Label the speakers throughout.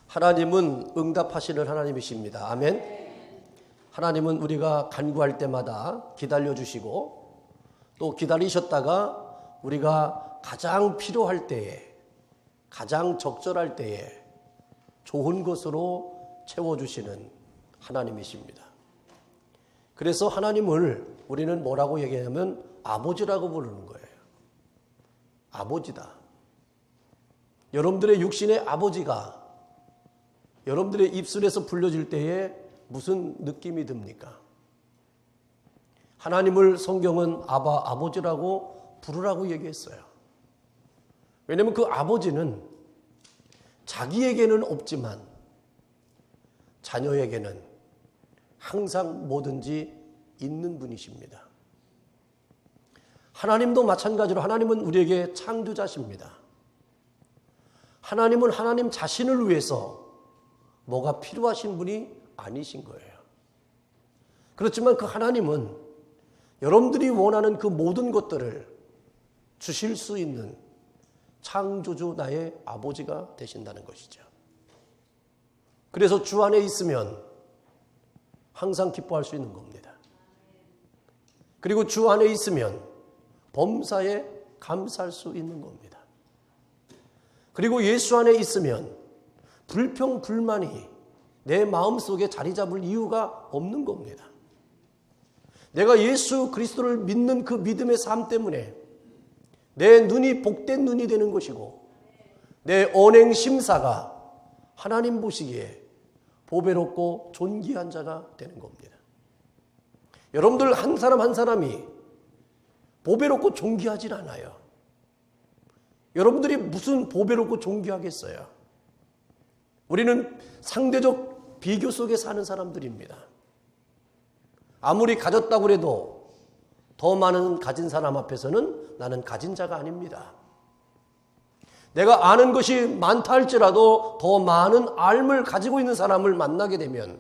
Speaker 1: 하나님은 응답하시는 하나님이십니다. 아멘. 하나님은 우리가 간구할 때마다 기다려주시고 또 기다리셨다가 우리가 가장 필요할 때에, 가장 적절할 때에 좋은 것으로 채워주시는 하나님이십니다. 그래서 하나님을 우리는 뭐라고 얘기하냐면 아버지라고 부르는 거예요. 아버지다. 여러분들의 육신의 아버지가 여러분들의 입술에서 불려질 때에 무슨 느낌이 듭니까? 하나님을 성경은 아버지라고 부르라고 얘기했어요. 왜냐하면 그 아버지는 자기에게는 없지만 자녀에게는 항상 뭐든지 있는 분이십니다. 하나님도 마찬가지로 하나님은 우리에게 창조자십니다. 하나님은 하나님 자신을 위해서 뭐가 필요하신 분이 아니신 거예요. 그렇지만 그 하나님은 여러분들이 원하는 그 모든 것들을 주실 수 있는 창조주 나의 아버지가 되신다는 것이죠. 그래서 주 안에 있으면 항상 기뻐할 수 있는 겁니다. 그리고 주 안에 있으면 범사에 감사할 수 있는 겁니다. 그리고 예수 안에 있으면 불평, 불만이 내 마음속에 자리 잡을 이유가 없는 겁니다. 내가 예수 그리스도를 믿는 그 믿음의 삶 때문에 내 눈이 복된 눈이 되는 것이고 내 언행 심사가 하나님 보시기에 보배롭고 존귀한 자가 되는 겁니다. 여러분들 한 사람 한 사람이 보배롭고 존귀하진 않아요. 여러분들이 무슨 보배롭고 존귀하겠어요? 우리는 상대적 비교 속에 사는 사람들입니다. 아무리 가졌다고 해도 더 많은 가진 사람 앞에서는 나는 가진 자가 아닙니다. 내가 아는 것이 많다 할지라도 더 많은 알을 가지고 있는 사람을 만나게 되면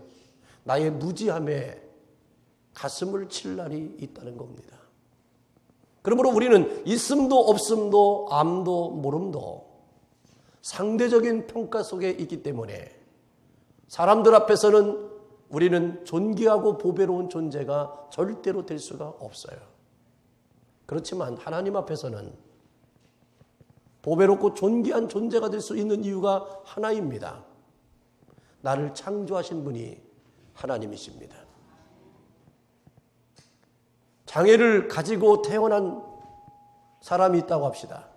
Speaker 1: 나의 무지함에 가슴을 칠 날이 있다는 겁니다. 그러므로 우리는 있음도 없음도 암도 모름도 상대적인 평가 속에 있기 때문에 사람들 앞에서는 우리는 존귀하고 보배로운 존재가 절대로 될 수가 없어요. 그렇지만 하나님 앞에서는 보배롭고 존귀한 존재가 될 수 있는 이유가 하나입니다. 나를 창조하신 분이 하나님이십니다. 장애를 가지고 태어난 사람이 있다고 합시다.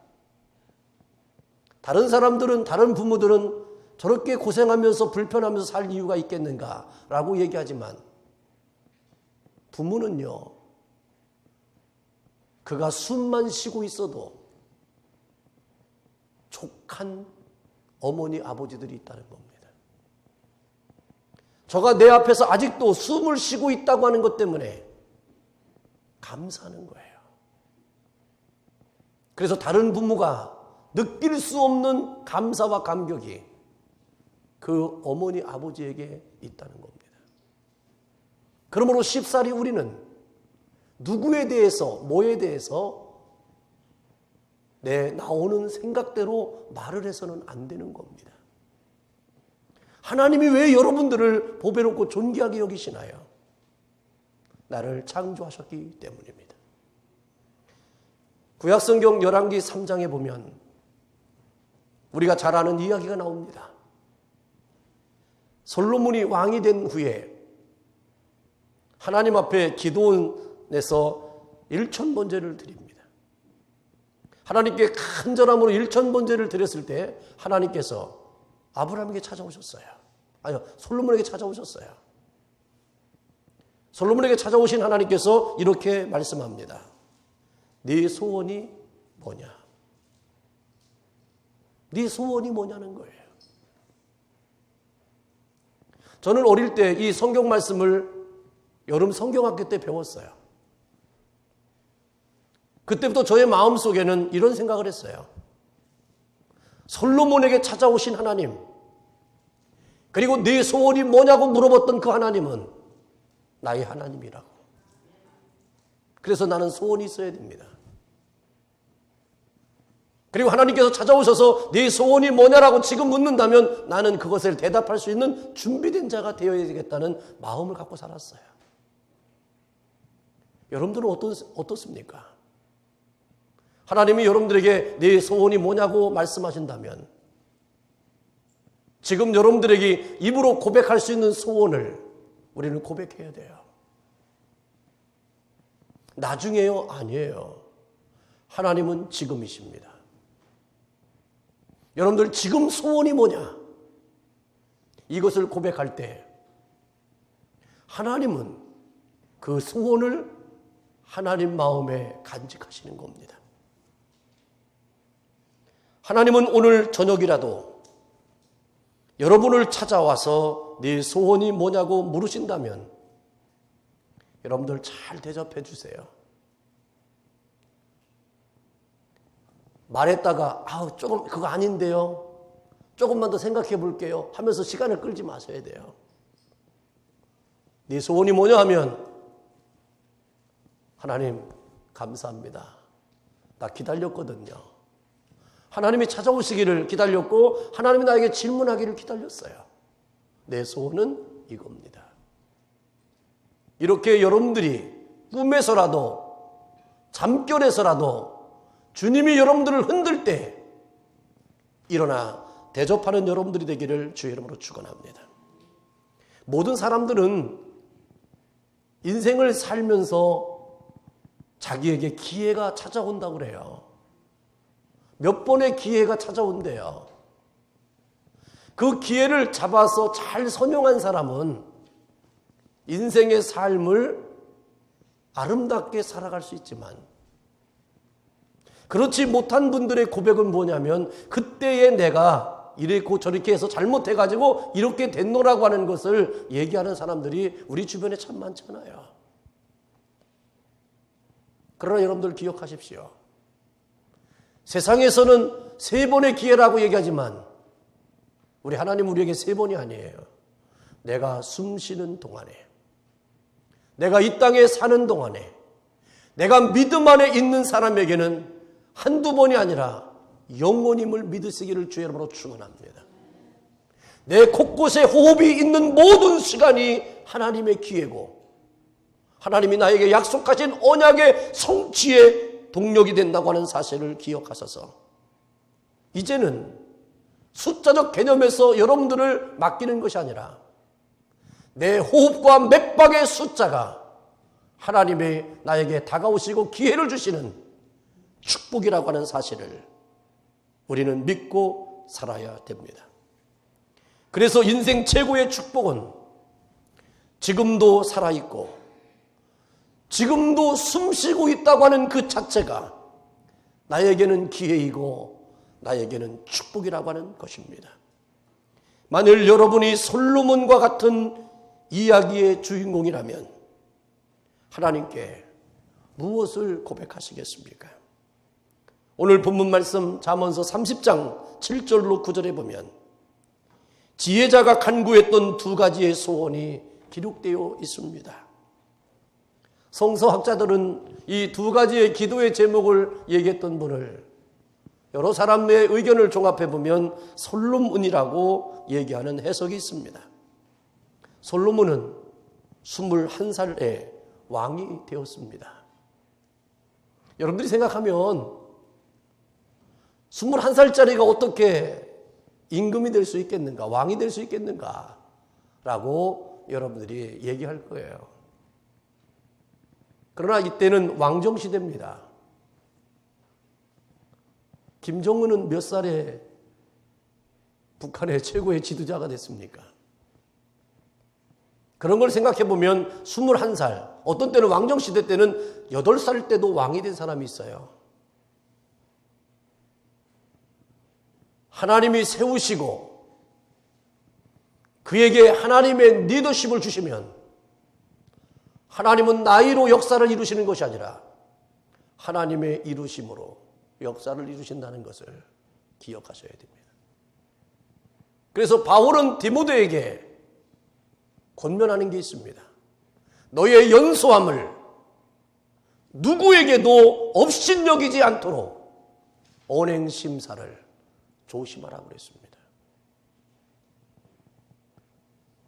Speaker 1: 다른 사람들은, 다른 부모들은 저렇게 고생하면서 불편하면서 살 이유가 있겠는가라고 얘기하지만 부모는요, 그가 숨만 쉬고 있어도 족한 어머니, 아버지들이 있다는 겁니다. 저가 내 앞에서 아직도 숨을 쉬고 있다고 하는 것 때문에 감사하는 거예요. 그래서 다른 부모가 느낄 수 없는 감사와 감격이 그 어머니, 아버지에게 있다는 겁니다. 그러므로 쉽사리 우리는 누구에 대해서, 뭐에 대해서 내 나오는 생각대로 말을 해서는 안 되는 겁니다. 하나님이 왜 여러분들을 보배롭고 존귀하게 여기시나요? 나를 창조하셨기 때문입니다. 구약성경 열왕기 3장에 보면 우리가 잘 아는 이야기가 나옵니다. 솔로몬이 왕이 된 후에 하나님 앞에 기도원에서 1000번제를 드립니다. 하나님께 간절함으로 1000번제를 드렸을 때 하나님께서 아브라함에게 찾아오셨어요. 아니요, 솔로몬에게 찾아오셨어요. 솔로몬에게 찾아오신 하나님께서 이렇게 말씀합니다. 네 소원이 뭐냐? 네 소원이 뭐냐는 거예요. 저는 어릴 때 이 성경 말씀을 여름 성경학교 때 배웠어요. 그때부터 저의 마음속에는 이런 생각을 했어요. 솔로몬에게 찾아오신 하나님, 그리고 네 소원이 뭐냐고 물어봤던 그 하나님은 나의 하나님이라고. 그래서 나는 소원이 있어야 됩니다. 그리고 하나님께서 찾아오셔서 네 소원이 뭐냐라고 지금 묻는다면 나는 그것을 대답할 수 있는 준비된 자가 되어야 되겠다는 마음을 갖고 살았어요. 여러분들은 어떻습니까? 하나님이 여러분들에게 네 소원이 뭐냐고 말씀하신다면 지금 여러분들에게 입으로 고백할 수 있는 소원을 우리는 고백해야 돼요. 나중에요? 아니에요. 하나님은 지금이십니다. 여러분들 지금 소원이 뭐냐? 이것을 고백할 때 하나님은 그 소원을 하나님 마음에 간직하시는 겁니다. 하나님은 오늘 저녁이라도 여러분을 찾아와서 네 소원이 뭐냐고 물으신다면 여러분들 잘 대접해 주세요. 말했다가 조금 그거 아닌데요. 조금만 더 생각해 볼게요 하면서 시간을 끌지 마셔야 돼요. 네 소원이 뭐냐 하면 하나님 감사합니다. 나 기다렸거든요. 하나님이 찾아오시기를 기다렸고 하나님이 나에게 질문하기를 기다렸어요. 내 소원은 이겁니다. 이렇게 여러분들이 꿈에서라도 잠결에서라도 주님이 여러분들을 흔들 때 일어나 대접하는 여러분들이 되기를 주의 이름으로 축원합니다. 모든 사람들은 인생을 살면서 자기에게 기회가 찾아온다고 그래요. 몇 번의 기회가 찾아온대요. 그 기회를 잡아서 잘 선용한 사람은 인생의 삶을 아름답게 살아갈 수 있지만 그렇지 못한 분들의 고백은 뭐냐면 그때의 내가 이랬고 저렇게 해서 잘못해가지고 이렇게 됐노라고 하는 것을 얘기하는 사람들이 우리 주변에 참 많잖아요. 그러나 여러분들 기억하십시오. 세상에서는 3번의 기회라고 얘기하지만 우리 하나님 우리에게 3번이 아니에요. 내가 숨 쉬는 동안에, 내가 이 땅에 사는 동안에, 내가 믿음 안에 있는 사람에게는 한두 번이 아니라 영원임을 믿으시기를 주의 이름으로 축원합니다. 내 곳곳에 호흡이 있는 모든 시간이 하나님의 기회고 하나님이 나에게 약속하신 언약의 성취의 동력이 된다고 하는 사실을 기억하셔서 이제는 숫자적 개념에서 여러분들을 맡기는 것이 아니라 내 호흡과 맥박의 숫자가 하나님의 나에게 다가오시고 기회를 주시는 축복이라고 하는 사실을 우리는 믿고 살아야 됩니다. 그래서 인생 최고의 축복은 지금도 살아있고 지금도 숨쉬고 있다고 하는 그 자체가 나에게는 기회이고 나에게는 축복이라고 하는 것입니다. 만일 여러분이 솔로몬과 같은 이야기의 주인공이라면 하나님께 무엇을 고백하시겠습니까? 오늘 본문 말씀 잠언서 30장 7절로 9절에 보면 지혜자가 간구했던 2가지의 소원이 기록되어 있습니다. 성서학자들은 이 2가지의 기도의 제목을 얘기했던 분을 여러 사람의 의견을 종합해 보면 솔로몬이라고 얘기하는 해석이 있습니다. 솔로몬은 21살에 왕이 되었습니다. 여러분들이 생각하면 21살짜리가 어떻게 임금이 될 수 있겠는가, 왕이 될 수 있겠는가 라고 여러분들이 얘기할 거예요. 그러나 이때는 왕정시대입니다. 김정은은 몇 살에 북한의 최고의 지도자가 됐습니까? 그런 걸 생각해 보면 21살, 어떤 때는 왕정시대 때는 8살 때도 왕이 된 사람이 있어요. 하나님이 세우시고 그에게 하나님의 리더십을 주시면 하나님은 나이로 역사를 이루시는 것이 아니라 하나님의 이루심으로 역사를 이루신다는 것을 기억하셔야 됩니다. 그래서 바울은 디모데에게 권면하는 게 있습니다. 너의 연소함을 누구에게도 업신여기지 않도록 언행 심사를 조심하라고 그랬습니다.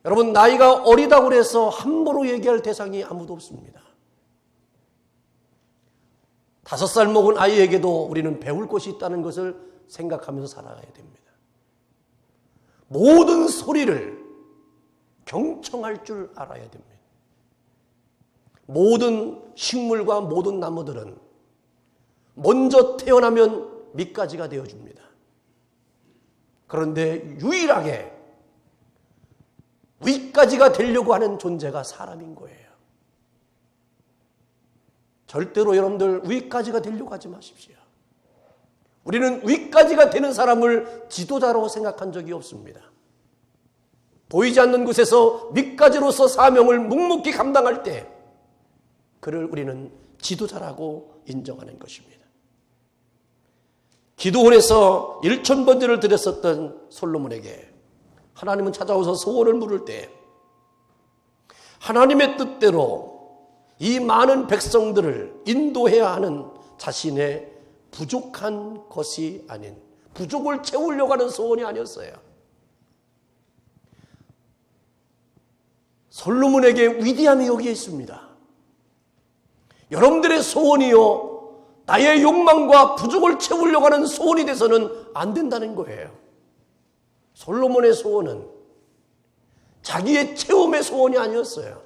Speaker 1: 여러분, 나이가 어리다고 해서 함부로 얘기할 대상이 아무도 없습니다. 5살 먹은 아이에게도 우리는 배울 것이 있다는 것을 생각하면서 살아가야 됩니다. 모든 소리를 경청할 줄 알아야 됩니다. 모든 식물과 모든 나무들은 먼저 태어나면 밑가지가 되어줍니다. 그런데 유일하게 윗가지가 되려고 하는 존재가 사람인 거예요. 절대로 여러분들 윗가지가 되려고 하지 마십시오. 우리는 윗가지가 되는 사람을 지도자로 생각한 적이 없습니다. 보이지 않는 곳에서 밑가지로서 사명을 묵묵히 감당할 때 그를 우리는 지도자라고 인정하는 것입니다. 기도원에서 1000번제를 드렸었던 솔로몬에게 하나님은 찾아오서 소원을 물을 때 하나님의 뜻대로 이 많은 백성들을 인도해야 하는 자신의 부족한 것이 아닌, 부족을 채우려고 하는 소원이 아니었어요. 솔로몬에게 위대함이 여기에 있습니다. 여러분들의 소원이요, 나의 욕망과 부족을 채우려고 하는 소원이 돼서는 안 된다는 거예요. 솔로몬의 소원은 자기의 체험의 소원이 아니었어요.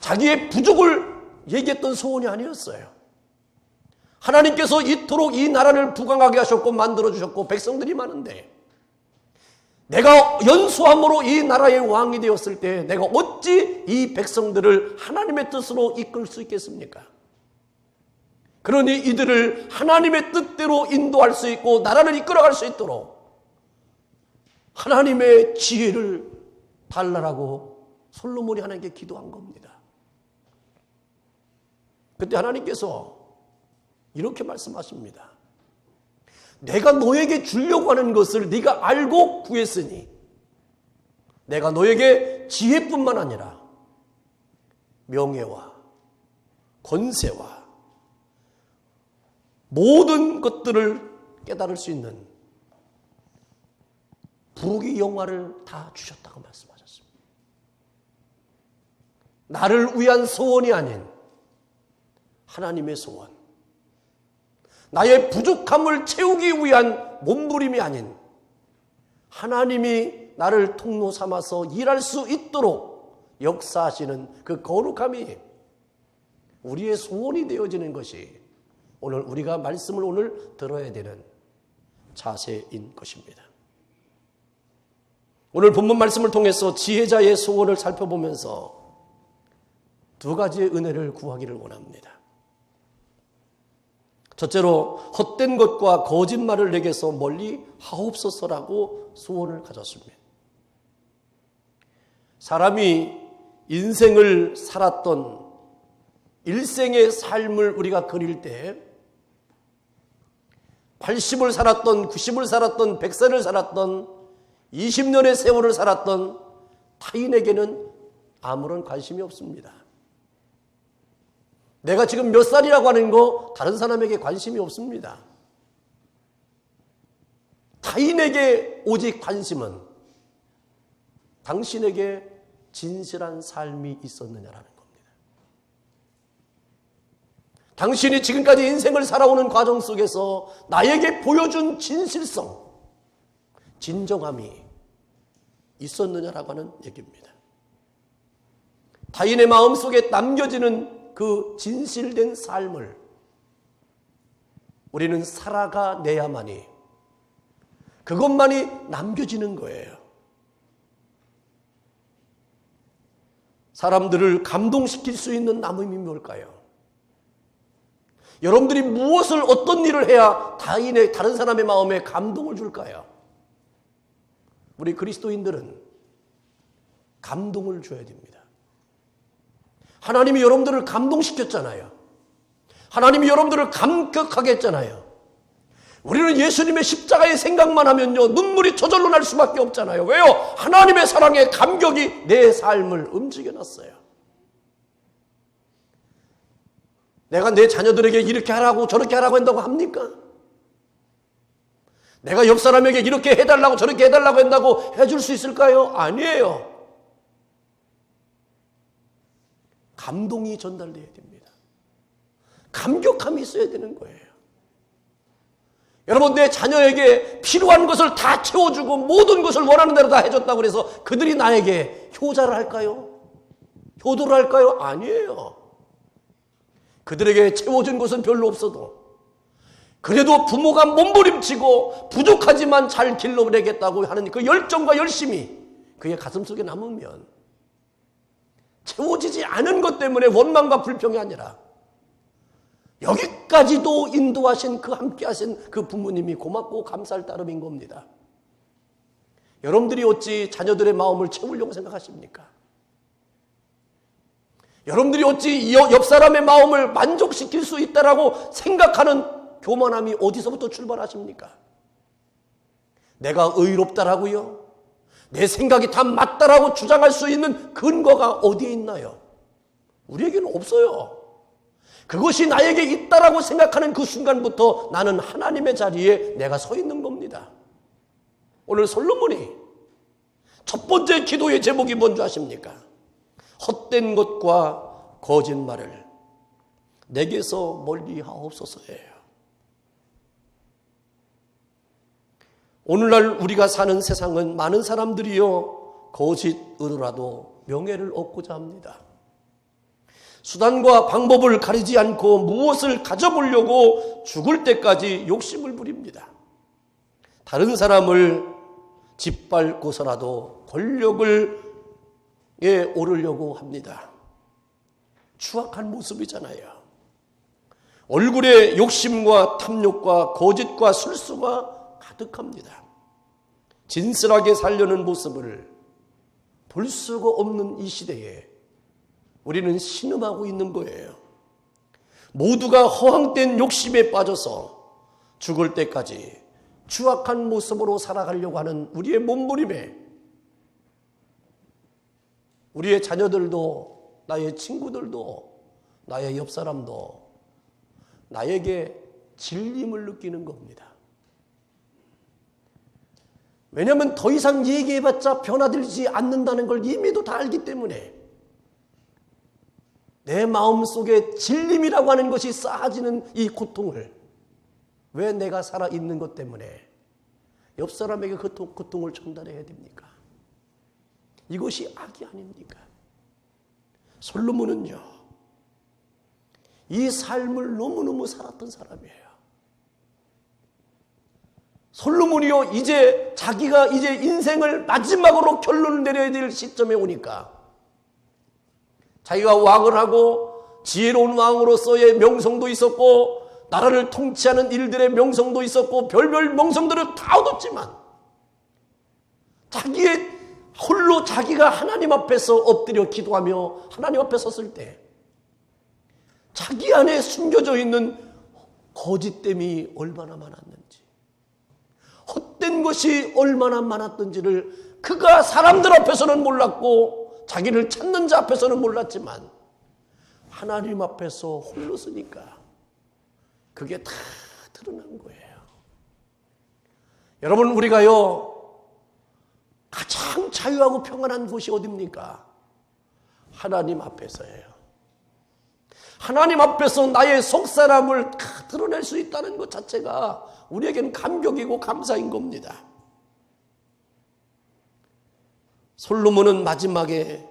Speaker 1: 자기의 부족을 얘기했던 소원이 아니었어요. 하나님께서 이토록 이 나라를 부강하게 하셨고 만들어주셨고 백성들이 많은데 내가 연소함으로 이 나라의 왕이 되었을 때 내가 어찌 이 백성들을 하나님의 뜻으로 이끌 수 있겠습니까? 그러니 이들을 하나님의 뜻대로 인도할 수 있고 나라를 이끌어갈 수 있도록 하나님의 지혜를 달라라고 솔로몬이 하나님께 기도한 겁니다. 그때 하나님께서 이렇게 말씀하십니다. 내가 너에게 주려고 하는 것을 네가 알고 구했으니 내가 너에게 지혜뿐만 아니라 명예와 권세와 모든 것들을 깨달을 수 있는 부귀 영화를 다 주셨다고 말씀하셨습니다. 나를 위한 소원이 아닌 하나님의 소원, 나의 부족함을 채우기 위한 몸부림이 아닌 하나님이 나를 통로 삼아서 일할 수 있도록 역사하시는 그 거룩함이 우리의 소원이 되어지는 것이 오늘 우리가 말씀을 오늘 들어야 되는 자세인 것입니다. 오늘 본문 말씀을 통해서 지혜자의 소원을 살펴보면서 2가지의 은혜를 구하기를 원합니다. 첫째로 헛된 것과 거짓말을 내게서 멀리 하옵소서라고 소원을 가졌습니다. 사람이 인생을 살았던 일생의 삶을 우리가 그릴 때 80을 살았던 90을 살았던 100세를 살았던 20년의 세월을 살았던 타인에게는 아무런 관심이 없습니다. 내가 지금 몇 살이라고 하는 거 다른 사람에게 관심이 없습니다. 타인에게 오직 관심은 당신에게 진실한 삶이 있었느냐라는 겁니다. 당신이 지금까지 인생을 살아오는 과정 속에서 나에게 보여준 진실성, 진정함이 있었느냐라고 하는 얘기입니다. 타인의 마음속에 남겨지는 그 진실된 삶을 우리는 살아가내야만이 그것만이 남겨지는 거예요. 사람들을 감동시킬 수 있는 남음이 뭘까요? 여러분들이 무엇을 어떤 일을 해야 다른 사람의 마음에 감동을 줄까요? 우리 그리스도인들은 감동을 줘야 됩니다. 하나님이 여러분들을 감동시켰잖아요. 하나님이 여러분들을 감격하게 했잖아요. 우리는 예수님의 십자가의 생각만 하면요 눈물이 저절로 날 수밖에 없잖아요. 왜요? 하나님의 사랑의 감격이 내 삶을 움직여놨어요. 내가 내 자녀들에게 이렇게 하라고 저렇게 하라고 한다고 합니까? 내가 옆 사람에게 이렇게 해달라고 저렇게 해달라고 한다고 해줄 수 있을까요? 아니에요. 감동이 전달돼야 됩니다. 감격함이 있어야 되는 거예요. 여러분, 내 자녀에게 필요한 것을 다 채워주고 모든 것을 원하는 대로 다 해줬다고 해서 그들이 나에게 효자를 할까요? 효도를 할까요? 아니에요. 그들에게 채워준 것은 별로 없어도 그래도 부모가 몸부림치고 부족하지만 잘 길러내겠다고 하는 그 열정과 열심이 그의 가슴속에 남으면 채워지지 않은 것 때문에 원망과 불평이 아니라 여기까지도 인도하신 그 함께하신 그 부모님이 고맙고 감사할 따름인 겁니다. 여러분들이 어찌 자녀들의 마음을 채우려고 생각하십니까? 여러분들이 어찌 옆 사람의 마음을 만족시킬 수 있다라고 생각하는 교만함이 어디서부터 출발하십니까? 내가 의롭다라고요? 내 생각이 다 맞다라고 주장할 수 있는 근거가 어디에 있나요? 우리에게는 없어요. 그것이 나에게 있다라고 생각하는 그 순간부터 나는 하나님의 자리에 내가 서 있는 겁니다. 오늘 솔로몬이 첫 번째 기도의 제목이 뭔지 아십니까? 헛된 것과 거짓말을 내게서 멀리 하옵소서예요. 오늘날 우리가 사는 세상은 많은 사람들이요 거짓으로라도 명예를 얻고자 합니다. 수단과 방법을 가리지 않고 무엇을 가져보려고 죽을 때까지 욕심을 부립니다. 다른 사람을 짓밟고서라도 권력을 오르려고 합니다. 추악한 모습이잖아요. 얼굴에 욕심과 탐욕과 거짓과 술수가 가득합니다. 진실하게 살려는 모습을 볼 수가 없는 이 시대에 우리는 신음하고 있는 거예요. 모두가 허황된 욕심에 빠져서 죽을 때까지 추악한 모습으로 살아가려고 하는 우리의 몸부림에 우리의 자녀들도 나의 친구들도 나의 옆 사람도 나에게 질림을 느끼는 겁니다. 왜냐하면 더 이상 얘기해봤자 변화되지 않는다는 걸 이미도 다 알기 때문에 내 마음속에 질림이라고 하는 것이 쌓아지는 이 고통을 왜 내가 살아있는 것 때문에 옆 사람에게 그 고통을 전달해야 됩니까? 이것이 악이 아닙니까? 솔로몬은요, 이 삶을 너무너무 살았던 사람이에요. 솔로몬이요, 자기가 이제 인생을 마지막으로 결론을 내려야 될 시점에 오니까 자기가 왕을 하고 지혜로운 왕으로서의 명성도 있었고 나라를 통치하는 일들의 명성도 있었고 별별 명성들을 다 얻었지만 홀로 자기가 하나님 앞에서 엎드려 기도하며 하나님 앞에 섰을 때 자기 안에 숨겨져 있는 거짓됨이 얼마나 많았는지, 헛된 것이 얼마나 많았던지를 그가 사람들 앞에서는 몰랐고 자기를 찾는 자 앞에서는 몰랐지만 하나님 앞에서 홀로 서니까 그게 다 드러난 거예요. 여러분, 우리가요 가장 자유하고 평안한 곳이 어디입니까? 하나님 앞에서예요. 하나님 앞에서 나의 속사람을 다 드러낼 수 있다는 것 자체가 우리에게는 감격이고 감사인 겁니다. 솔로몬은 마지막에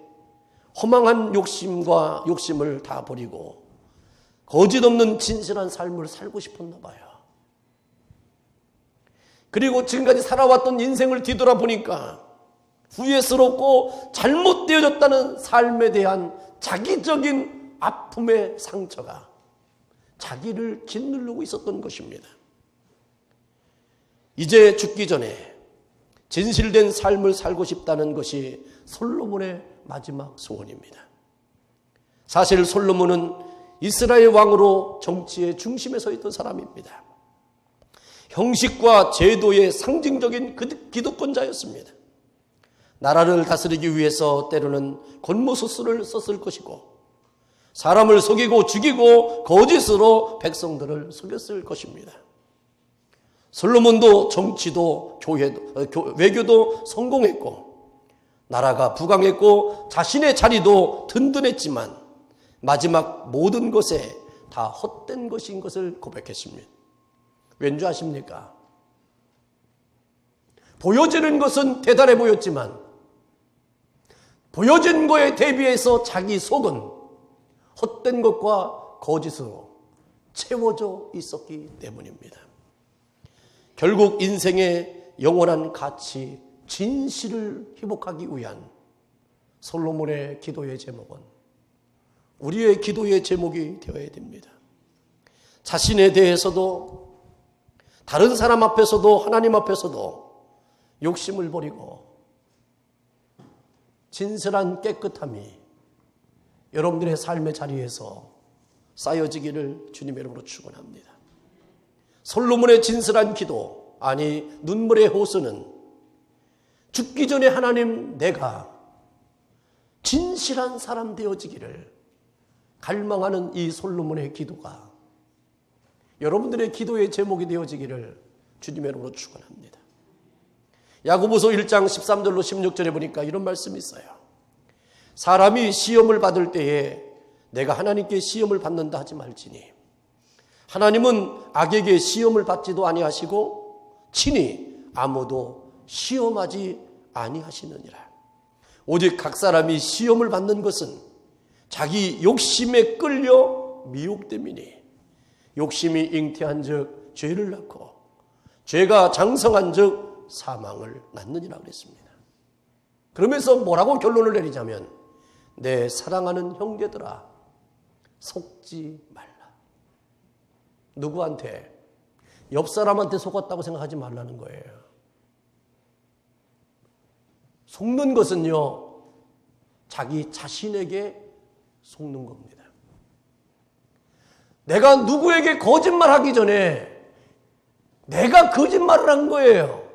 Speaker 1: 허망한 욕심을 다 버리고 거짓 없는 진실한 삶을 살고 싶었나 봐요. 그리고 지금까지 살아왔던 인생을 뒤돌아보니까 후회스럽고 잘못되어졌다는 삶에 대한 자기적인 아픔의 상처가 자기를 짓누르고 있었던 것입니다. 이제 죽기 전에 진실된 삶을 살고 싶다는 것이 솔로몬의 마지막 소원입니다. 사실 솔로몬은 이스라엘 왕으로 정치의 중심에 서 있던 사람입니다. 형식과 제도의 상징적인 기득권자였습니다. 나라를 다스리기 위해서 때로는 권모술수를 썼을 것이고 사람을 속이고 죽이고 거짓으로 백성들을 속였을 것입니다. 솔로몬도 정치도 외교도 성공했고 나라가 부강했고 자신의 자리도 든든했지만 마지막 모든 것에 다 헛된 것인 것을 고백했습니다. 왠지 아십니까? 보여지는 것은 대단해 보였지만 보여진 거에 대비해서 자기 속은 헛된 것과 거짓으로 채워져 있었기 때문입니다. 결국 인생의 영원한 가치, 진실을 회복하기 위한 솔로몬의 기도의 제목은 우리의 기도의 제목이 되어야 됩니다. 자신에 대해서도 다른 사람 앞에서도 하나님 앞에서도 욕심을 버리고 진실한 깨끗함이 여러분들의 삶의 자리에서 쌓여지기를 주님의 이름으로 축원합니다. 솔로몬의 진실한 기도, 아니 눈물의 호소는 죽기 전에 하나님 내가 진실한 사람 되어지기를 갈망하는 이 솔로몬의 기도가 여러분들의 기도의 제목이 되어지기를 주님의 이름으로 축원합니다. 야고보서 1장 13절로 16절에 보니까 이런 말씀이 있어요. 사람이 시험을 받을 때에 내가 하나님께 시험을 받는다 하지 말지니 하나님은 악에게 시험을 받지도 아니하시고 친히 아무도 시험하지 아니하시느니라. 오직 각 사람이 시험을 받는 것은 자기 욕심에 끌려 미혹됨이니 욕심이 잉태한 즉 죄를 낳고 죄가 장성한 즉 사망을 낳느니라 그랬습니다. 그러면서 뭐라고 결론을 내리자면 내 사랑하는 형제들아 속지 말라. 누구한테? 옆 사람한테 속았다고 생각하지 말라는 거예요. 속는 것은요 자기 자신에게 속는 겁니다. 내가 누구에게 거짓말하기 전에 내가 거짓말을 한 거예요.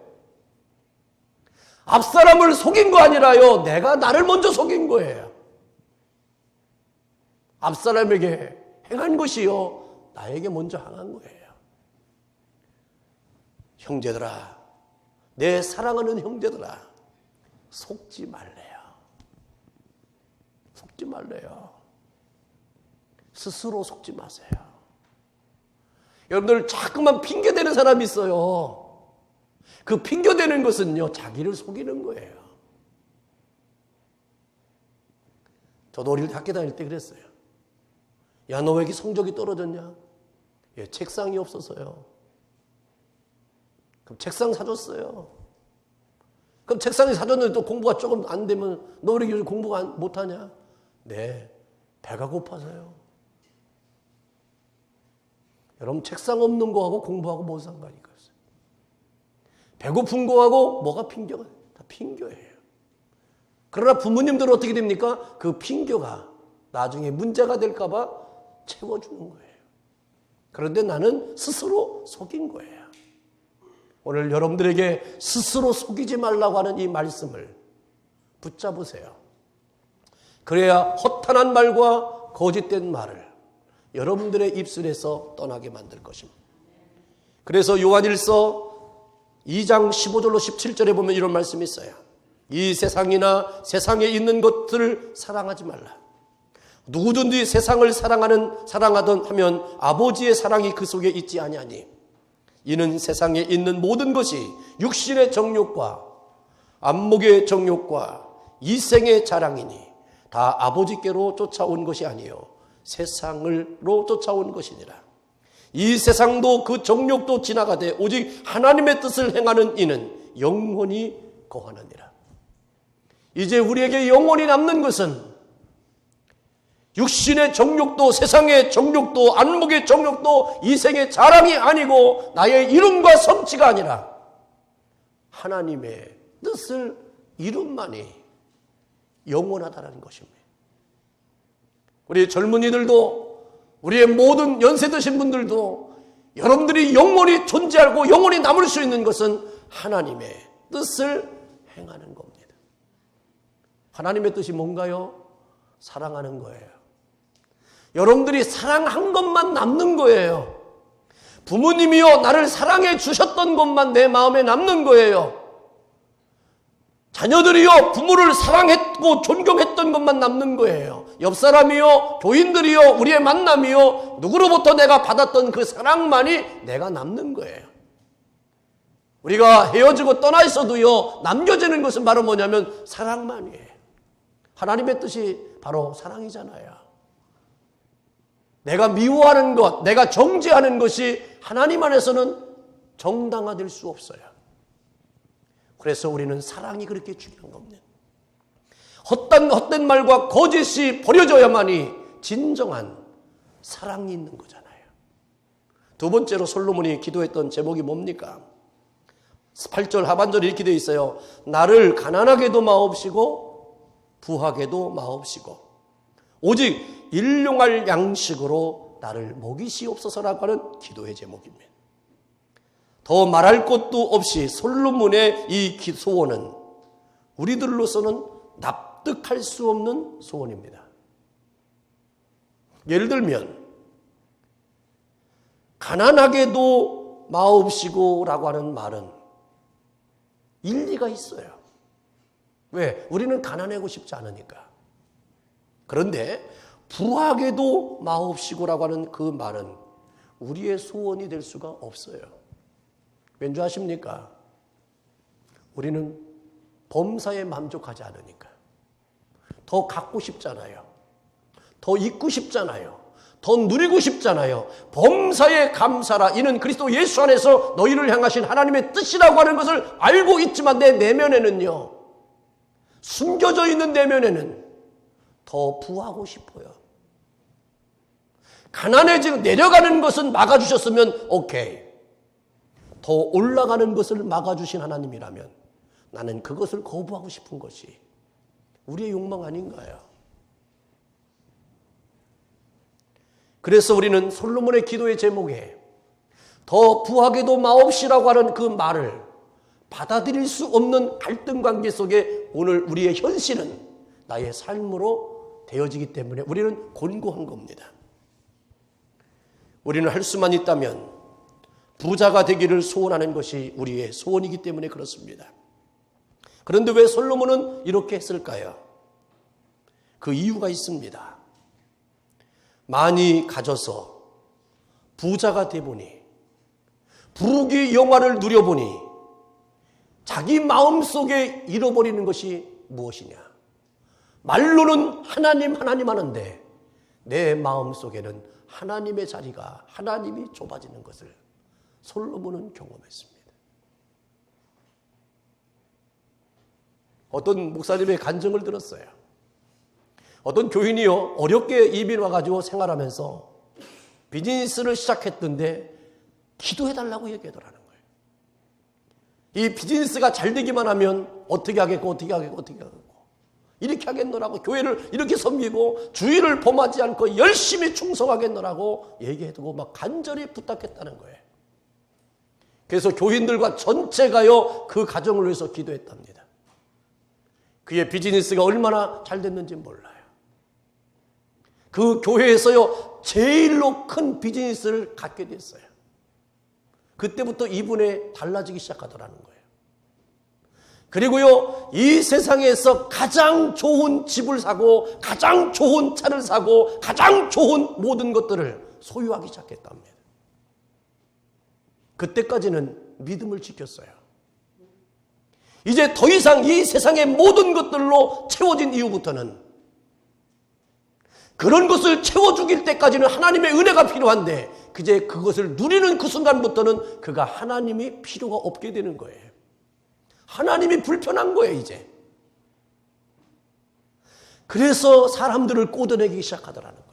Speaker 1: 앞사람을 속인 거 아니라요. 내가 나를 먼저 속인 거예요. 앞사람에게 행한 것이요. 나에게 먼저 행한 거예요. 형제들아, 내 사랑하는 형제들아, 속지 말래요. 속지 말래요. 스스로 속지 마세요. 여러분들 자꾸만 핑계대는 사람이 있어요. 그 핑계대는 것은요 자기를 속이는 거예요. 저도 어릴 때 학교 다닐 때 그랬어요. 야, 너 왜 이렇게 성적이 떨어졌냐? 예, 책상이 없어서요. 그럼 책상 사줬어요. 그럼 책상이 사줬는데 또 공부가 조금 안 되면 너 왜 요즘 공부가 못하냐? 네, 배가 고파서요. 여러분 책상 없는 거하고 공부하고 뭔 상관이 있어요? 배고픈 거하고 뭐가 핑계가? 다 핑계예요. 그러나 부모님들은 어떻게 됩니까? 그 핑계가 나중에 문제가 될까 봐 채워주는 거예요. 그런데 나는 스스로 속인 거예요. 오늘 여러분들에게 스스로 속이지 말라고 하는 이 말씀을 붙잡으세요. 그래야 허탄한 말과 거짓된 말을 여러분들의 입술에서 떠나게 만들 것입니다. 그래서 요한일서 2장 15절로 17절에 보면 이런 말씀이 있어요. 이 세상이나 세상에 있는 것들을 사랑하지 말라. 누구든지 세상을 사랑하던 하면 아버지의 사랑이 그 속에 있지 아니하니 이는 세상에 있는 모든 것이 육신의 정욕과 안목의 정욕과 이생의 자랑이니 다 아버지께로 쫓아온 것이 아니요 세상으로 쫓아온 것이니라. 이 세상도 그 정욕도 지나가되 오직 하나님의 뜻을 행하는 이는 영원히 거하느니라. 이제 우리에게 영원히 남는 것은 육신의 정욕도 세상의 정욕도 안목의 정욕도 이생의 자랑이 아니고 나의 이름과 성취가 아니라 하나님의 뜻을 이룬만이 영원하다는 것입니다. 우리 젊은이들도 우리의 모든 연세 드신 분들도 여러분들이 영원히 존재하고 영원히 남을 수 있는 것은 하나님의 뜻을 행하는 겁니다. 하나님의 뜻이 뭔가요? 사랑하는 거예요. 여러분들이 사랑한 것만 남는 거예요. 부모님이요 나를 사랑해 주셨던 것만 내 마음에 남는 거예요. 자녀들이요 부모를 사랑했고 존경했던 것만 남는 거예요. 옆 사람이요 교인들이요 우리의 만남이요 누구로부터 내가 받았던 그 사랑만이 내가 남는 거예요. 우리가 헤어지고 떠나 있어도요 남겨지는 것은 바로 뭐냐면 사랑만이에요. 하나님의 뜻이 바로 사랑이잖아요. 내가 미워하는 것, 내가 정죄하는 것이 하나님 안에서는 정당화될 수 없어요. 그래서 우리는 사랑이 그렇게 중요한 겁니다. 헛된 말과 거짓이 버려져야만이 진정한 사랑이 있는 거잖아요. 두 번째로 솔로몬이 기도했던 제목이 뭡니까? 8절 하반절에 이렇게 되어 있어요. 나를 가난하게도 마옵시고 부하게도 마옵시고 오직 일용할 양식으로 나를 먹이시옵소서라고 하는 기도의 제목입니다. 더 말할 것도 없이 솔로몬의 이 소원은 우리들로서는 납득할 수 없는 소원입니다. 예를 들면 가난하게도 마옵시고 라고 하는 말은 일리가 있어요. 왜? 우리는 가난하고 싶지 않으니까. 그런데 부하게도 마옵시고라고 하는 그 말은 우리의 소원이 될 수가 없어요. 왠지 아십니까? 우리는 범사에 만족하지 않으니까. 더 갖고 싶잖아요. 더 있고 싶잖아요. 더 누리고 싶잖아요. 범사에 감사라. 이는 그리스도 예수 안에서 너희를 향하신 하나님의 뜻이라고 하는 것을 알고 있지만 내 내면에는요. 숨겨져 있는 내면에는 더 부하고 싶어요. 가난해지고 내려가는 것은 막아주셨으면 오케이. 더 올라가는 것을 막아주신 하나님이라면 나는 그것을 거부하고 싶은 것이 우리의 욕망 아닌가요? 그래서 우리는 솔로몬의 기도의 제목에 더 부하게도 마옵시라고 하는 그 말을 받아들일 수 없는 갈등 관계 속에 오늘 우리의 현실은 나의 삶으로 되어지기 때문에 우리는 곤고한 겁니다. 우리는 할 수만 있다면 부자가 되기를 소원하는 것이 우리의 소원이기 때문에 그렇습니다. 그런데 왜 솔로몬은 이렇게 했을까요? 그 이유가 있습니다. 많이 가져서 부자가 되보니 부귀 영화를 누려보니 자기 마음속에 잃어버리는 것이 무엇이냐? 말로는 하나님 하나님 하는데 내 마음속에는 하나님의 자리가 하나님이 좁아지는 것을 솔로몬은 경험했습니다. 어떤 목사님의 간증을 들었어요. 어떤 교인이요 어렵게 이민 와가지고 생활하면서 비즈니스를 시작했던데 기도해달라고 얘기하더라는 거예요. 이 비즈니스가 잘 되기만 하면 어떻게 하겠고 이렇게 하겠노라고 교회를 이렇게 섬기고 주의를 범하지 않고 열심히 충성하겠노라고 얘기해두고 막 간절히 부탁했다는 거예요. 그래서 교인들과 전체가요 그 가정을 위해서 기도했답니다. 그의 비즈니스가 얼마나 잘 됐는지 몰라요. 그 교회에서요 제일로 큰 비즈니스를 갖게 됐어요. 그때부터 이분이 달라지기 시작하더라는 거예요. 그리고요 이 세상에서 가장 좋은 집을 사고 가장 좋은 차를 사고 가장 좋은 모든 것들을 소유하기 시작했답니다. 그때까지는 믿음을 지켰어요. 이제 더 이상 이 세상의 모든 것들로 채워진 이후부터는 그런 것을 채워주길 때까지는 하나님의 은혜가 필요한데 이제 그것을 누리는 그 순간부터는 그가 하나님이 필요가 없게 되는 거예요. 하나님이 불편한 거예요 이제. 그래서 사람들을 꼬드내기 시작하더라는 거예요.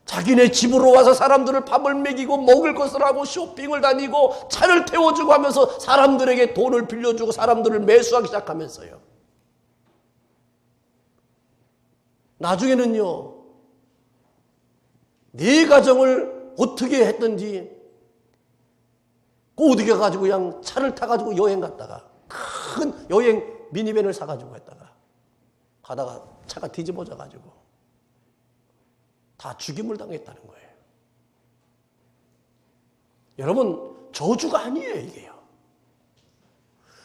Speaker 1: 자기네 집으로 와서 사람들을 밥을 먹이고 먹을 것을 하고 쇼핑을 다니고 차를 태워주고 하면서 사람들에게 돈을 빌려주고 사람들을 매수하기 시작하면서요. 나중에는요. 네 가정을 어떻게 했든지 어디 가가지고 그냥 차를 타가지고 여행 갔다가 큰 여행 미니밴을 사가지고 가다가 차가 뒤집어져가지고 다 죽임을 당했다는 거예요. 여러분, 저주가 아니에요, 이게요.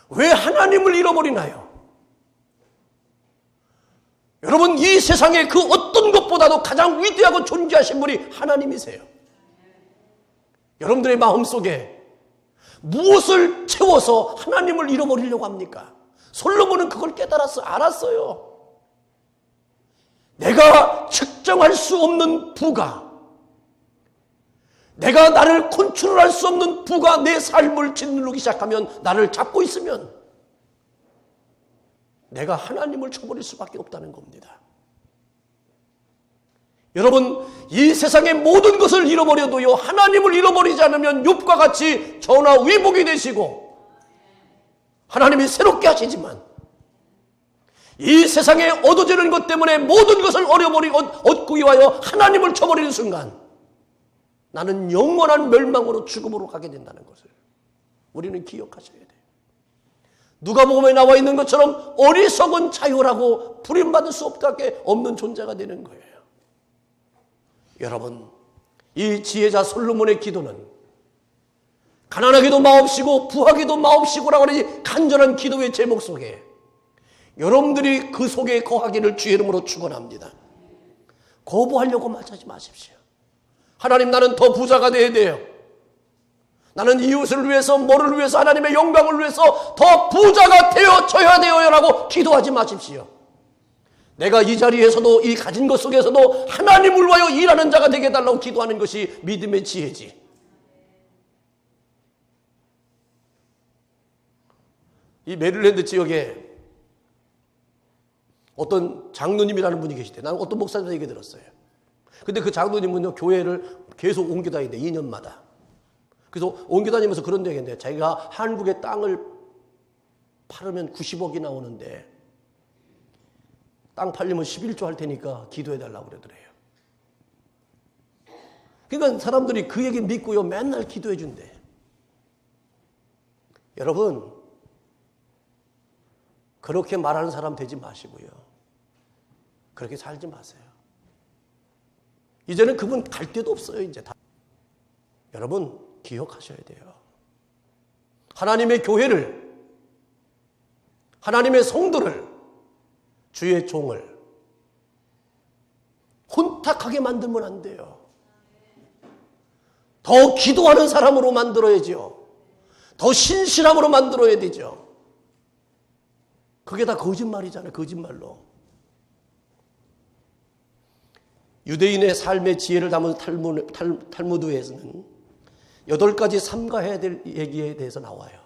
Speaker 1: 왜 하나님을 잃어버리나요? 여러분, 이 세상에 그 어떤 것보다도 가장 위대하고 존귀하신 분이 하나님이세요. 여러분들의 마음속에 무엇을 채워서 하나님을 잃어버리려고 합니까? 솔로몬은 그걸 깨달았어요. 알았어요. 내가 측정할 수 없는 부가, 내가 나를 컨트롤할 수 없는 부가 내 삶을 짓누르기 시작하면, 나를 잡고 있으면 내가 하나님을 쳐버릴 수밖에 없다는 겁니다. 여러분, 이 세상의 모든 것을 잃어버려도요, 하나님을 잃어버리지 않으면 욥과 같이 전화위복이 되시고 하나님이 새롭게 하시지만, 이 세상에 얻어지는 것 때문에 모든 것을 얻기 위하여 하나님을 쳐버리는 순간 나는 영원한 멸망으로, 죽음으로 가게 된다는 것을 우리는 기억하셔야 돼요. 누가복음에 나와 있는 것처럼 어리석은 자유라고 부림받을 수 없는 존재가 되는 거예요. 여러분, 이 지혜자 솔로몬의 기도는 가난하기도 마옵시고 부하기도 마옵시고라고 하는 간절한 기도의 제목 속에 여러분들이 그 속에 거하기를 주의 이름으로 축원합니다. 거부하려고 하지 마십시오. 하나님, 나는 더 부자가 되어야 돼요. 나는 이웃을 위해서, 뭐를 위해서, 하나님의 영광을 위해서 더 부자가 되어져야 돼요 라고 기도하지 마십시오. 내가 이 자리에서도, 이 가진 것 속에서도 하나님을 위하여 일하는 자가 되게 해달라고 기도하는 것이 믿음의 지혜지. 이 메릴랜드 지역에 어떤 장로님이라는 분이 계시대. 나는 어떤 목사님 얘기 들었어요. 근데 그 장로님은요, 교회를 계속 옮겨 다니는데 2년마다. 그래서 옮겨 다니면서 그런 얘기 했는데, 자기가 한국의 땅을 팔으면 90억이 나오는데 땅 팔리면 11조 할 테니까 기도해 달라고 그러더래요. 그러니까 사람들이 그 얘기 믿고요, 맨날 기도해 준대. 여러분, 그렇게 말하는 사람 되지 마시고요, 그렇게 살지 마세요. 이제는 그분 갈 데도 없어요. 이제 다. 여러분, 기억하셔야 돼요. 하나님의 교회를, 하나님의 성도를, 주의 종을 혼탁하게 만들면 안 돼요. 더 기도하는 사람으로 만들어야죠. 더 신실함으로 만들어야 되죠. 그게 다 거짓말이잖아요. 거짓말로. 유대인의 삶의 지혜를 담은 탈무드에서는 8가지 삼가해야 될 얘기에 대해서 나와요.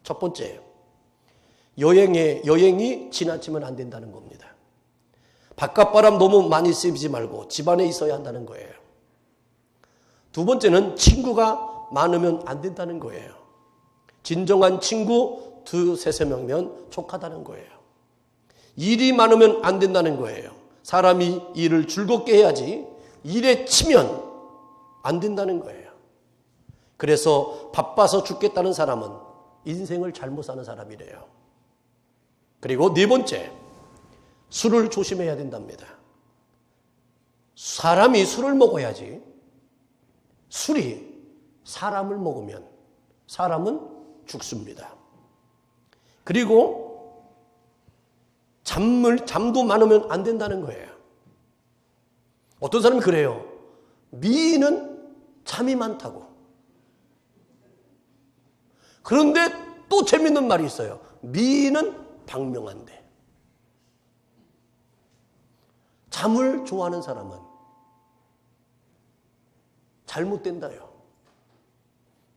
Speaker 1: 첫 번째, 여행이 지나치면 안 된다는 겁니다. 바깥바람 너무 많이 쐬지 말고 집안에 있어야 한다는 거예요. 두 번째는 친구가 많으면 안 된다는 거예요. 진정한 친구 2-3명이면 족하다는 거예요. 일이 많으면 안 된다는 거예요. 사람이 일을 즐겁게 해야지 일에 치면 안 된다는 거예요. 그래서 바빠서 죽겠다는 사람은 인생을 잘못 사는 사람이래요. 그리고 네 번째, 술을 조심해야 된답니다. 사람이 술을 먹어야지, 술이 사람을 먹으면 사람은 죽습니다. 그리고 잠도 많으면 안 된다는 거예요. 어떤 사람이 그래요. 미인은 잠이 많다고. 그런데 또 재밌는 말이 있어요. 미인은 방명한데. 잠을 좋아하는 사람은 잘못된다요.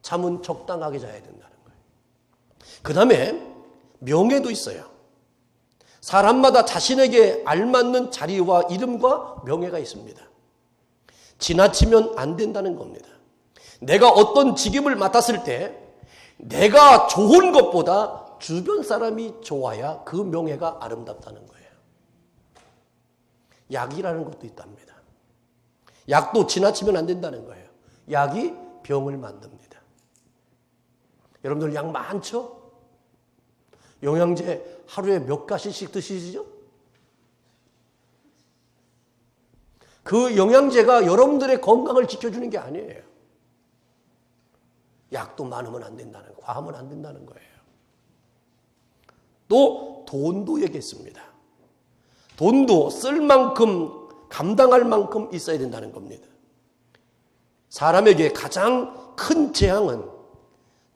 Speaker 1: 잠은 적당하게 자야 된다는 거예요. 그 다음에 명예도 있어요. 사람마다 자신에게 알맞는 자리와 이름과 명예가 있습니다. 지나치면 안 된다는 겁니다. 내가 어떤 직임을 맡았을 때 내가 좋은 것보다 주변 사람이 좋아야 그 명예가 아름답다는 거예요. 약이라는 것도 있답니다. 약도 지나치면 안 된다는 거예요. 약이 병을 만듭니다. 여러분들 약 많죠? 영양제 하루에 몇 가지씩 드시죠? 그 영양제가 여러분들의 건강을 지켜주는 게 아니에요. 약도 많으면 안 된다는 거예요. 과하면 안 된다는 거예요. 또 돈도 얘기했습니다. 돈도 쓸 만큼 감당할 만큼 있어야 된다는 겁니다. 사람에게 가장 큰 재앙은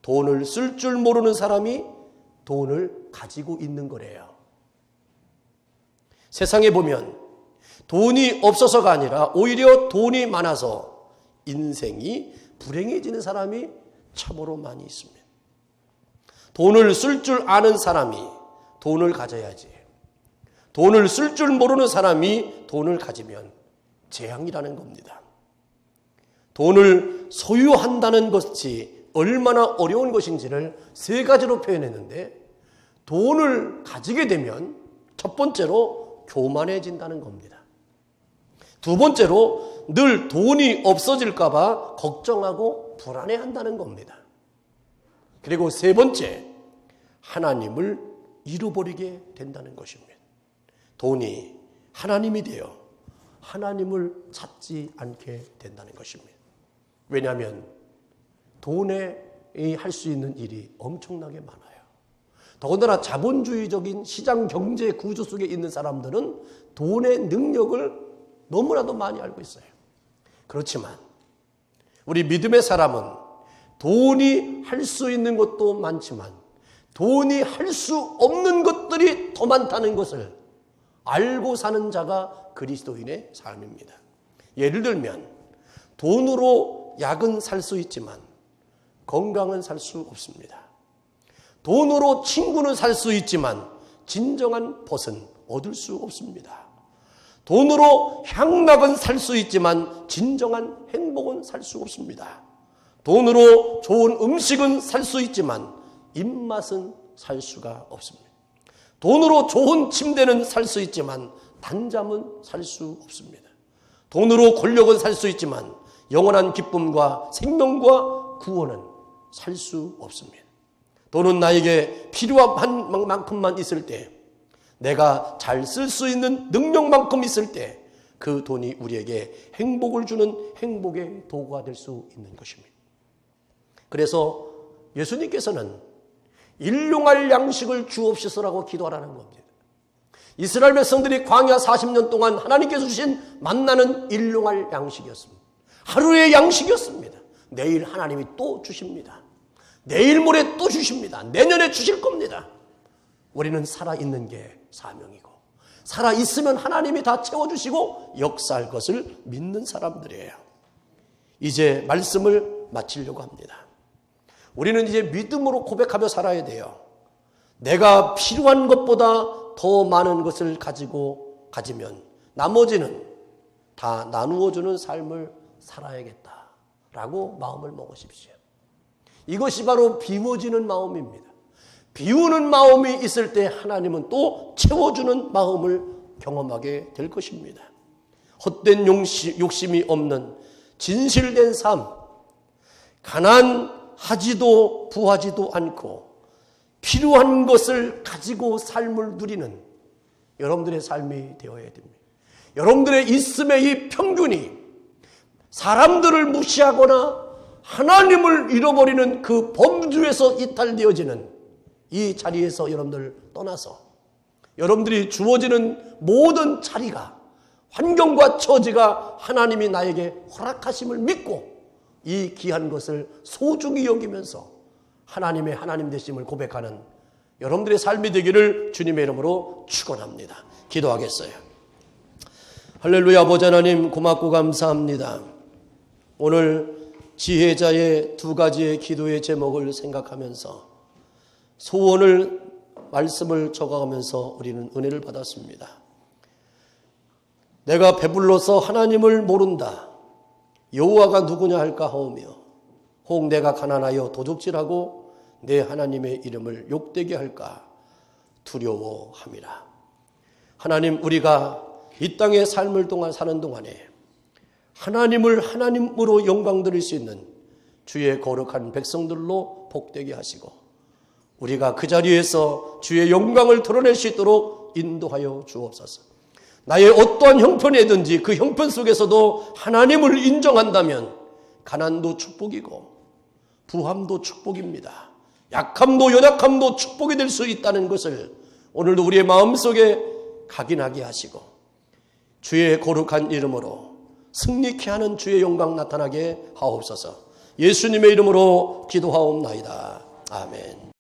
Speaker 1: 돈을 쓸 줄 모르는 사람이 돈을 가지고 있는 거래요. 세상에 보면 돈이 없어서가 아니라 오히려 돈이 많아서 인생이 불행해지는 사람이 참으로 많이 있습니다. 돈을 쓸 줄 아는 사람이 돈을 가져야지. 돈을 쓸 줄 모르는 사람이 돈을 가지면 재앙이라는 겁니다. 돈을 소유한다는 것이 얼마나 어려운 것인지를 세 가지로 표현했는데, 돈을 가지게 되면 첫 번째로 교만해진다는 겁니다. 두 번째로 늘 돈이 없어질까 봐 걱정하고 불안해한다는 겁니다. 그리고 세 번째, 하나님을 잃어버리게 된다는 것입니다. 돈이 하나님이 되어 하나님을 찾지 않게 된다는 것입니다. 왜냐하면 돈에 할 수 있는 일이 엄청나게 많아요. 더군다나 자본주의적인 시장 경제 구조 속에 있는 사람들은 돈의 능력을 너무나도 많이 알고 있어요. 그렇지만 우리 믿음의 사람은 돈이 할 수 있는 것도 많지만 돈이 할 수 없는 것들이 더 많다는 것을 알고 사는 자가 그리스도인의 삶입니다. 예를 들면 돈으로 약은 살 수 있지만 건강은 살 수 없습니다. 돈으로 친구는 살 수 있지만 진정한 벗은 얻을 수 없습니다. 돈으로 향락은 살 수 있지만 진정한 행복은 살 수 없습니다. 돈으로 좋은 음식은 살 수 있지만 입맛은 살 수가 없습니다. 돈으로 좋은 침대는 살 수 있지만 단잠은 살 수 없습니다. 돈으로 권력은 살 수 있지만 영원한 기쁨과 생명과 구원은 살 수 없습니다. 돈은 나에게 필요한 만큼만 있을 때, 내가 잘 쓸 수 있는 능력만큼 있을 때 그 돈이 우리에게 행복을 주는 행복의 도구가 될 수 있는 것입니다. 그래서 예수님께서는 일용할 양식을 주옵시서라고 기도하라는 겁니다. 이스라엘 백성들이 광야 40년 동안 하나님께서 주신 만나는 일용할 양식이었습니다. 하루의 양식이었습니다. 내일 하나님이 또 주십니다. 내일 모레 또 주십니다. 내년에 주실 겁니다. 우리는 살아있는 게 사명이고, 살아있으면 하나님이 다 채워주시고 역사할 것을 믿는 사람들이에요. 이제 말씀을 마치려고 합니다. 우리는 이제 믿음으로 고백하며 살아야 돼요. 내가 필요한 것보다 더 많은 것을 가지면 나머지는 다 나누어주는 삶을 살아야겠다라고 마음을 먹으십시오. 이것이 바로 비워지는 마음입니다. 비우는 마음이 있을 때 하나님은 또 채워주는 마음을 경험하게 될 것입니다. 헛된 욕심이 없는 진실된 삶, 가난하지도 부하지도 않고 필요한 것을 가지고 삶을 누리는 여러분들의 삶이 되어야 됩니다. 여러분들의 있음의 이 평균이 사람들을 무시하거나 하나님을 잃어버리는 그 범주에서 이탈되어지는 이 자리에서 여러분들 떠나서 여러분들이 주어지는 모든 자리가, 환경과 처지가 하나님이 나에게 허락하심을 믿고 이 귀한 것을 소중히 여기면서 하나님의 하나님 되심을 고백하는 여러분들의 삶이 되기를 주님의 이름으로 축원합니다. 기도하겠어요. 할렐루야. 아버지 하나님, 고맙고 감사합니다. 오늘 지혜자의 두 가지의 기도의 제목을 생각하면서 소원을, 말씀을 적어가면서 우리는 은혜를 받았습니다. 내가 배불러서 하나님을 모른다. 여호와가 누구냐 할까 하오며, 혹 내가 가난하여 도적질하고 내 하나님의 이름을 욕되게 할까 두려워함이라. 하나님, 우리가 이 땅의 삶을 동안 사는 동안에 하나님을 하나님으로 영광 드릴 수 있는 주의 거룩한 백성들로 복되게 하시고, 우리가 그 자리에서 주의 영광을 드러낼 수 있도록 인도하여 주옵소서. 나의 어떠한 형편이든지 그 형편 속에서도 하나님을 인정한다면 가난도 축복이고 부함도 축복입니다. 약함도 연약함도 축복이 될 수 있다는 것을 오늘도 우리의 마음속에 각인하게 하시고 주의 거룩한 이름으로 승리케 하는 주의 영광 나타나게 하옵소서. 예수님의 이름으로 기도하옵나이다. 아멘.